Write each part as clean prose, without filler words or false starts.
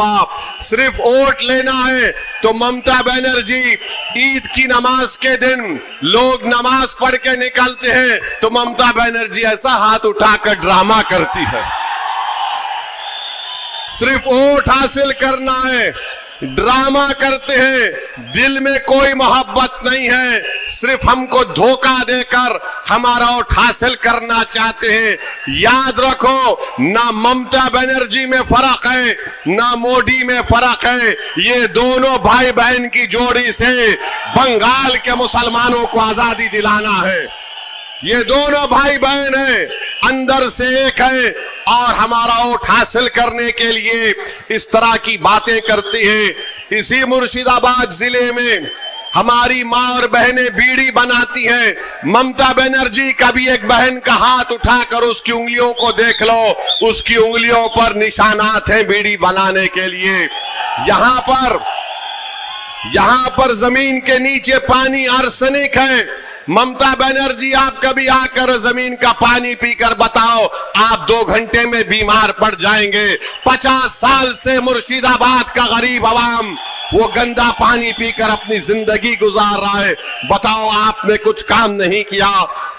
हुआ। सिर्फ वोट लेना है तो ममता बनर्जी ईद की नमाज के दिन लोग नमाज पढ़ के निकलते हैं तो ममता बनर्जी ऐसा हाथ उठाकर ड्रामा करती है। सिर्फ वोट हासिल करना है, ड्रामा करते हैं, दिल में कोई मोहब्बत नहीं है, सिर्फ हमको धोखा देकर हमारा वोट हासिल करना चाहते हैं। याद रखो, ना ममता बनर्जी में फर्क है ना मोदी में फर्क है। ये दोनों भाई बहन की जोड़ी से बंगाल के मुसलमानों को आजादी दिलाना है। ये दोनों भाई बहन हैं, अंदर से एक है और हमारा वोट हासिल करने के लिए इस तरह की बातें करती हैं। इसी मुर्शिदाबाद जिले में हमारी माँ और बहनें बीड़ी बनाती हैं। ममता बनर्जी का भी एक बहन का हाथ उठाकर उसकी उंगलियों को देख लो, उसकी उंगलियों पर निशानात हैं बीड़ी बनाने के लिए। यहाँ पर जमीन के नीचे पानी आर्सेनिक है। ममता बनर्जी, आप कभी आकर जमीन का पानी पीकर बताओ, आप 2 घंटे में बीमार पड़ जाएंगे। 50 साल से मुर्शिदाबाद का गरीब अवाम वो गंदा पानी पीकर अपनी जिंदगी गुजार रहा है। बताओ, आपने कुछ काम नहीं किया।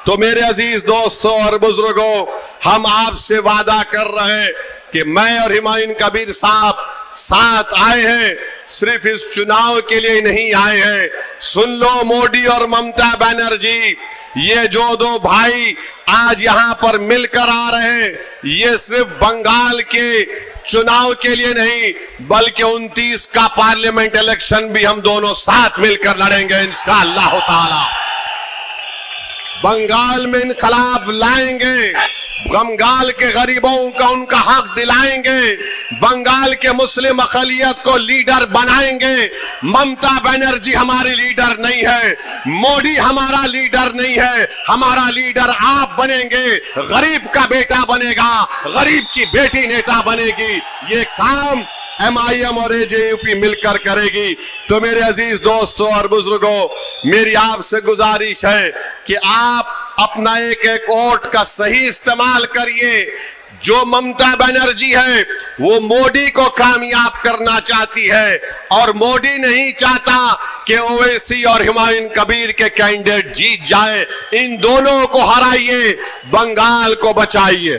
तो मेरे अजीज दोस्तों और बुजुर्गों, हम आपसे वादा कर रहे हैं कि मैं और हुमायूं कबीर साहब साथ आए हैं, सिर्फ इस चुनाव के लिए नहीं आए हैं। सुन लो, मोदी और ममता बनर्जी, ये जो 2 भाई आज यहां पर मिलकर आ रहे हैं, ये सिर्फ बंगाल के चुनाव के लिए नहीं बल्कि 29 का पार्लियामेंट इलेक्शन भी हम दोनों साथ मिलकर लड़ेंगे इंशाअल्लाह ताला। बंगाल में इनकलाब लाएंगे, बंगाल के गरीबों का उनका हक दिलाएंगे, बंगाल के मुस्लिम अक़लियत को लीडर बनाएंगे। ममता बनर्जी हमारी लीडर नहीं है, मोदी हमारा लीडर नहीं है, हमारा लीडर आप बनेंगे। गरीब का बेटा बनेगा, गरीब की बेटी नेता बनेगी। ये काम MIM और AJUP मिलकर करेगी। तो मेरे अजीज दोस्तों और बुजुर्गों, मेरी आपसे गुजारिश है कि आप अपना एक एक वोट का सही इस्तेमाल करिए। जो ममता बनर्जी है वो मोदी को कामयाब करना चाहती है और मोदी नहीं चाहता कि ओवैसी और हुमायूं कबीर के कैंडिडेट जीत जाए। इन दोनों को हराइए, बंगाल को बचाइए।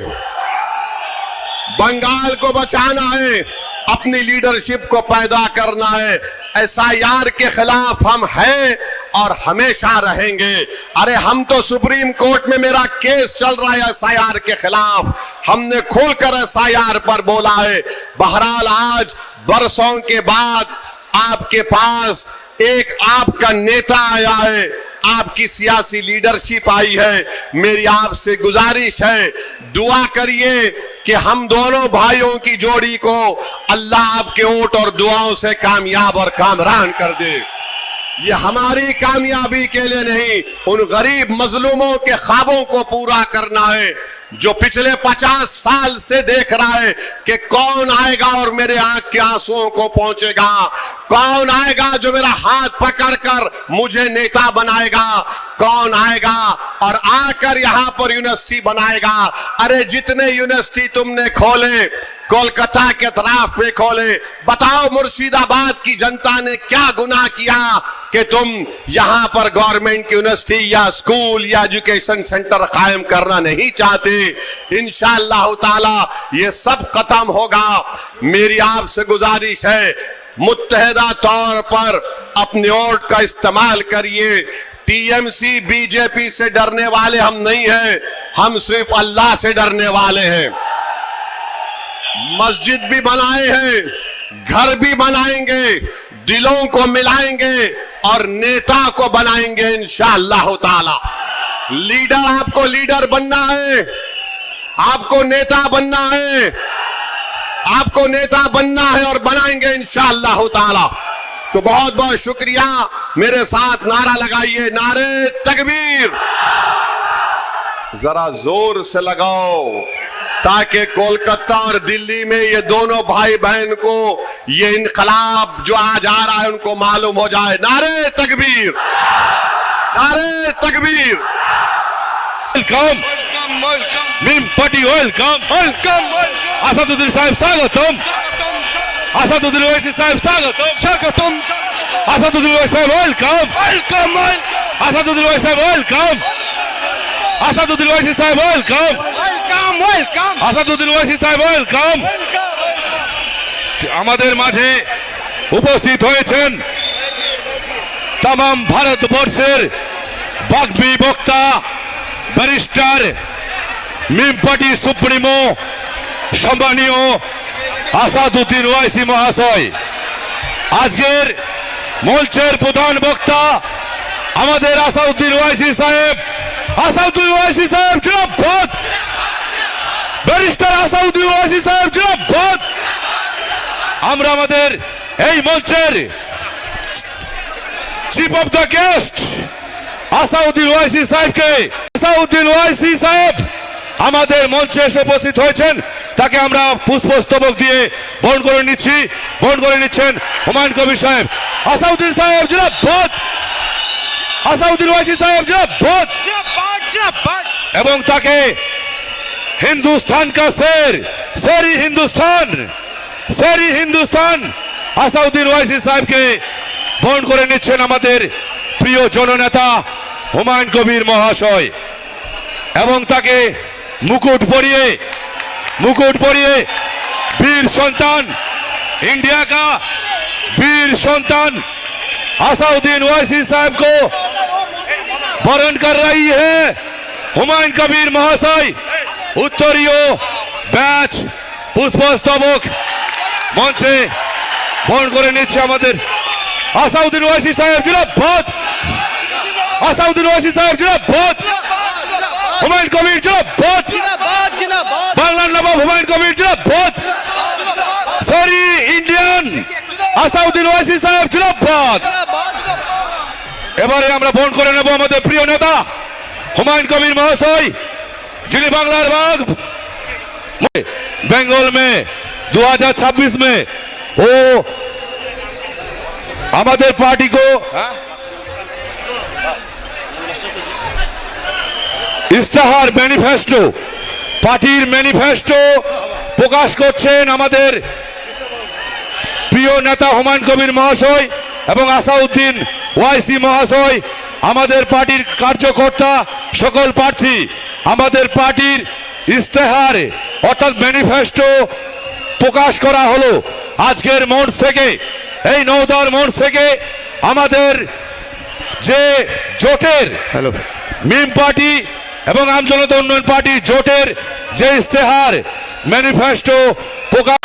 बंगाल को बचाना है, अपनी लीडरशिप को पैदा करना है। SIR के खिलाफ हम हैं और हमेशा रहेंगे। अरे हम तो सुप्रीम कोर्ट में मेरा केस चल रहा है SIR के खिलाफ, हमने खुलकर SIR पर बोला है। बहरहाल आज बरसों के बाद आपके पास एक आपका नेता आया है, आपकी सियासी लीडरशिप आई है। मेरी आपसे गुजारिश है, दुआ करिए कि हम दोनों भाइयों की जोड़ी को अल्लाह आपके वोट और दुआओं से कामयाब और कामरान कर दे। ये हमारी कामयाबी के लिए नहीं, उन गरीब मजलूमों के ख्वाबों को पूरा करना है जो पिछले 50 साल से देख रहा है कि कौन आएगा और मेरे आंख के आंसुओं को पहुंचेगा, कौन आएगा जो मेरा हाथ पकड़कर मुझे नेता बनाएगा, कौन आएगा और आकर यहां पर यूनिवर्सिटी बनाएगा। अरे जितने यूनिवर्सिटी तुमने खोले, कोलकाता के तरफ पे खोले, बताओ मुर्शिदाबाद की जनता ने क्या गुनाह किया कि तुम यहां पर गवर्नमेंट यूनिवर्सिटी या स्कूल या एजुकेशन सेंटर कायम करना नहीं चाहते। इंशाअल्लाह ताला ये सब खत्म होगा। मेरी आपसे गुजारिश है, मुत्तहिदा तौर पर अपने वोट का इस्तेमाल करिए। TMC BJP से डरने वाले हम नहीं हैं, हम सिर्फ अल्लाह से डरने वाले हैं। मस्जिद भी बनाए हैं, घर भी बनाएंगे, दिलों को मिलाएंगे और नेता को बनाएंगे इंशाअल्लाह ताला। लीडर, आपको लीडर बनना है, आपको नेता बनना है, आपको नेता बनना है और बनाएंगे इंशाअल्लाह ताला। तो बहुत बहुत शुक्रिया। मेरे साथ नारा लगाइए, नारे तकबीर। जरा जोर से लगाओ ताकि कोलकाता और दिल्ली में ये दोनों भाई बहन को ये इनकलाब जो आज आ रहा है उनको मालूम हो जाए। नारे तकबीर, नारे तकबीर। Welcome MIM party, welcome welcome. Asaduddin साहब स्वागतम। আসাদুদ্দিন ওয়াইসি সাহেব স্বাগতম स्वागतम আসাদুদ্দিন ওয়াইসি সাহেব ওয়েলকাম वेलकम আসাদুদ্দিন ওয়াইসি সাহেব ওয়েলকাম আসাদুদ্দিন ওয়াইসি সাহেব welcome welcome welcome Asaduddin Owaisi সাহেব ওয়েলকাম আমাদের মাঝে উপস্থিত হয়েছেন तमाम ভারতবর্ষের বাগ্মী বক্তা ব্যারিস্টার মিম পার্টি সুপ্রিমো সম্মানীয় আসাদুদ্দিন ওয়াইসি মহাশয় আজকের মঞ্চের প্রধান বক্তা আমাদের আসাদুদ্দিন ওয়াইসি সাহেব জিন্দাবাদ ব্যারিস্টার আসাদুদ্দিন ওয়াইসি সাহেব জিন্দাবাদ আমরা আমাদের এই মঞ্চের chief of the guest Asaduddin Owaisi সাহেব আমাদের মঞ্চে এসে উপস্থিত হয়েছেন তাকে আমরা পুষ্পস্তবক দিয়ে বরণ করে নিচ্ছেন হুমায়ুন কবির সাহেব আসাদুদ্দিন সাহেব জিন্দাবাদ আসাদুদ্দিন ওয়াইসি সাহেব জিন্দাবাদ এবং তাকে हिंदुस्तान का शेरी हिंदुस्तान আসাদুদ্দিন ওয়াইসি সাহেবকে বরণ করে নিচ্ছেন আমাদের প্রিয় জননেতা হুমায়ুন কবির মহাশয় এবং তাকে মুকুট পরিয়ে वीर संतान इंडिया का वीर संतान असादुद्दीन ओवैसी साहब को वरण कर रही है হুমায়ুন কবির মহাশয় उत्तरीय बैच पुष्पस्तबक मंचे বরণ করে নিচ্ছে আমাদের আসাদুদ্দিন ওয়াইসি সাহেব জিন্দাবাদ আসাদুদ্দিন ওয়াইসি সাহেব জিন্দাবাদ হুমায়ুন কবির জিন্দাবাদ বাংলার নবাব হুমায়ুন কবির জিন্দাবাদ সরি ইন্ডিয়ান আসাদুদ্দিন ওয়াইসি সাহেব জিন্দাবাদ এবারে আমরা বরণ করে নেব আমাদের প্রিয় নেতা হুমায়ুন কবির মহাশয় जिन्हें बांग्लार बाग बंगाल में 2026 में वो हमारे पार्टी को इस्ताहार मैनिफेस्टो पार्टीर मैनिफेस्टो प्रकाश করছেন আমাদের প্রিয় নেতা হুমায়ুন কবির মহাশয় এবং আসাদুদ্দিন ওয়াইসি মহাশয় আমাদের পার্টির কার্যকর্তা সকল প্রার্থী আমাদের পার্টির ইস্তেহার অর্থাৎ ম্যানিফেস্টো প্রকাশ করা হলো আজকের মঞ্চ থেকে এই নওদার মঞ্চ থেকে আমাদের যে জোটের মিম পার্টি এবং আম জনতা উন্নয়ন পার্টি জোটের যে ইস্তেহার ম্যানিফেস্টো প্রকাশ